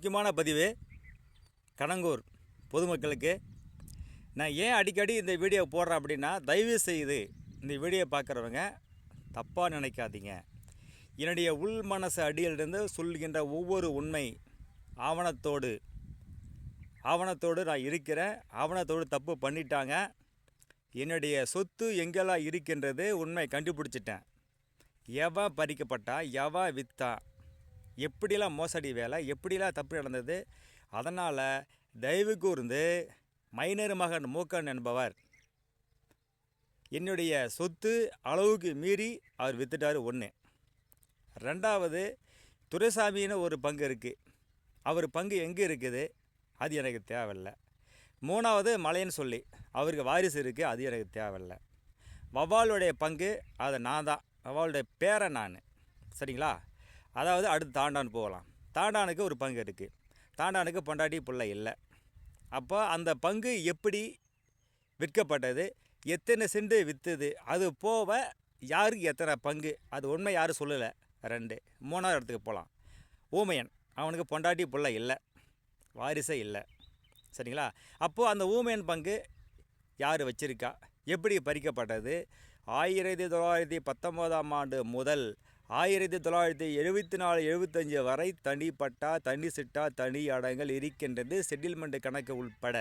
முக்கியமான பதிவு கடங்கூர் பொதுமக்களுக்கு. நான் ஏன் அடிக்கடி இந்த வீடியோ போடுறேன் அப்படின்னா, தயவு செய்து இந்த வீடியோ பார்க்குறவங்க தப்பாக நினைக்காதீங்க. என்னுடைய உள் மனசு அடியிலிருந்து சொல்கின்ற ஒவ்வொரு உண்மை ஆவணத்தோடு நான் இருக்கிறேன். ஆவணத்தோடு தப்பு பண்ணிட்டாங்க. என்னுடைய சொத்து எங்கெல்லாம் இருக்கின்றது உண்மை கண்டுபிடிச்சிட்டேன். எவன் பறிக்கப்பட்டா, எவன் விற்றா, எப்படிலாம் மோசடி வேலை, எப்படிலாம் தப்பு நடந்தது. அதனால் தயவு கூர்ந்து மைனர் மகன் மூக்கன் என்பவர் என்னுடைய சொத்து அளவுக்கு மீறி அவர் விற்றுட்டார். ஒன்று. ரெண்டாவது, துரைசாமின்னு ஒரு பங்கு இருக்குது. அவர் பங்கு எங்கே இருக்குது, அது எனக்கு தேவையில்லை. மூணாவது, மலைன்னு சொல்லி அவருக்கு வாரிசு இருக்குது, அது எனக்கு தேவையில்லை. வவ்வாலுடைய பங்கு அதை நான் தான், வவ்வாலுடைய பேரை நான். சரிங்களா? அதாவது அடுத்து தாண்டான் போகலாம். தாண்டானுக்கு ஒரு பங்கு இருக்குது. தாண்டானுக்கு பொண்டாட்டி பிள்ளை இல்லை. அப்போ அந்த பங்கு எப்படி விற்கப்பட்டது, எத்தனை செண்டு விற்றுது, அது போக யாருக்கு எத்தனை பங்கு, அது உண்மை யாரும் சொல்லலை. 2. 3வது இடத்துக்கு போகலாம். ஊமையன், அவனுக்கு பொண்டாட்டி பிள்ளை இல்லை, வாரிசே இல்லை. சரிங்களா? அப்போது அந்த ஊமையன் பங்கு யார் வச்சிருக்கா, எப்படி பறிக்கப்பட்டது, 1919ஆம் ஆண்டு முதல் 1974-75 வரை தனிப்பட்டா, தனி சிட்டா, தனி அடங்கள் இருக்கின்றது, செட்டில்மெண்ட் கணக்கு உள்பட.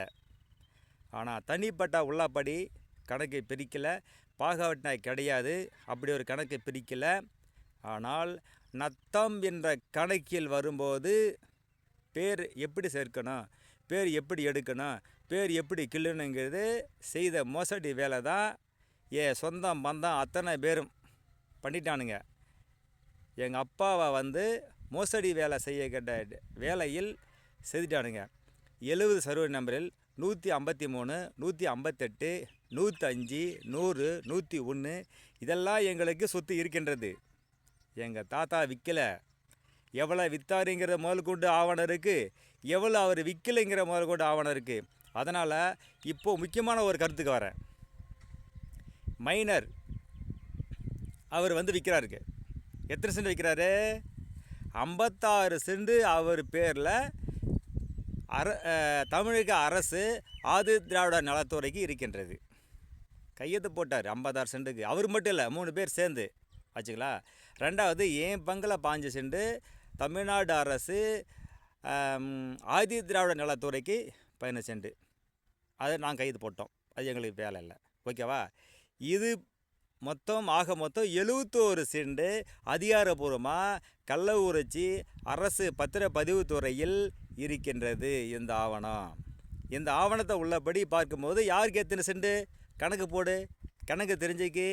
ஆனால் தனிப்பட்டா உள்ளபடி கணக்கை பிரிக்கலை, பாகவட்டினா கிடையாது, அப்படி ஒரு கணக்கை பிரிக்கலை. ஆனால் நத்தம் என்ற கணக்கில் வரும்போது பேர் எப்படி சேர்க்கணும், பேர் எப்படி எடுக்கணும், பேர் எப்படி கிள்ளணுங்கிறது செய்த மோசடி வேலை தான் சொந்தம் பந்தம் அத்தனை பேரும் பண்ணிட்டானுங்க. எங்கள் அப்பாவை மோசடி வேலை செய்ய கேட்ட வேலையில் செய்துட்டானுங்க. 70 சர்வே நம்பரில் 153, 158, 105, 100, 101 இதெல்லாம் எங்களுக்கு சொத்து இருக்கின்றது. எங்கள் தாத்தா விற்கலை. எவ்வளோ விற்றாருங்கிற முதல் கொண்டு ஆவணம் இருக்குது, எவ்வளோ அவர் விற்கலைங்கிற முதல் கொண்டு ஆவணம் இருக்குது. அதனால் இப்போது முக்கியமான ஒரு கருத்துக்கு வரேன். மைனர் அவர் விற்கிறாருக்கு. எத்தனை சென்ட் விற்கிறாரு? 56 சென்ட் அவர் பேரில் தமிழக அரசு ஆதி திராவிட நலத்துறைக்கு இருக்கின்றது. கையெழுத்து போட்டார் 56 சென்ட்டுக்கு. அவர் மட்டும் இல்லை, 3 பேர் சேர்ந்து ஆச்சுங்களா. ரெண்டாவது, என் பங்கில் 5 சென்ட் தமிழ்நாடு அரசு ஆதி திராவிட நலத்துறைக்கு 15 சென்ட். அதை நான் கையெழுத்து போட்டோம். அது எங்களுக்கு வேலை இல்லை. ஓகேவா? இது மொத்தம் 71 சென்ட் அதிகாரப்பூர்வமாக கள்ளக்குறிச்சி அரசு பத்திரப்பதிவு துறையில் இருக்கின்றது. இந்த ஆவணம், இந்த ஆவணத்தை உள்ளபடி பார்க்கும்போது யாருக்கு எத்தனை சென்ட் கணக்கு போடு, கணக்கு தெரிஞ்சுக்கு.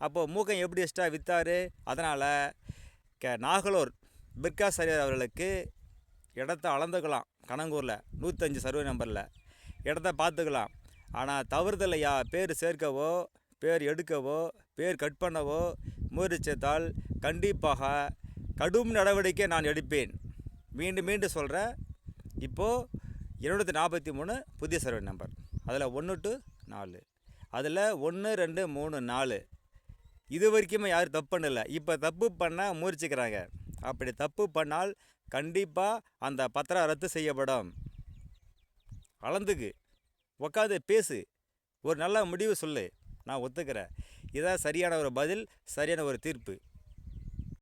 அப்போது மூக்கம் எப்படி எக்ஸ்ட்ரா விற்றாரு. அதனால் நாகலூர் பிர்காஸ் சரியார் அவர்களுக்கு இடத்த அளந்துக்கலாம். கணங்கூரில் 105 சர்வே நம்பரில் இடத்த பார்த்துக்கலாம். ஆனால் தவறுதலையா பேர் சேர்க்கவோ, பேர் எடுக்கவோ, பேர் கட் பண்ணவோ முயற்சித்தால் கண்டிப்பாக கடும் நடவடிக்கை நான் எடுப்பேன். மீண்டும் சொல்கிறேன். இப்போது 243 புதிய சர்வே நம்பர், அதில் 1 to 4, அதில் 1, 2, 3, 4 இது வரைக்குமே யாரும் தப்பு பண்ணலை. இப்போ தப்பு பண்ண முயற்சிக்கிறாங்க. அப்படி தப்பு பண்ணால் கண்டிப்பாக அந்த பத்திரம் ரத்து செய்யப்படும். அளந்துக்கு உட்காந்து பேசு, ஒரு நல்ல முடிவு சொல்லு, நான் ஒத்துக்கிறேன். இதான் சரியான ஒரு பதில், சரியான ஒரு தீர்ப்பு.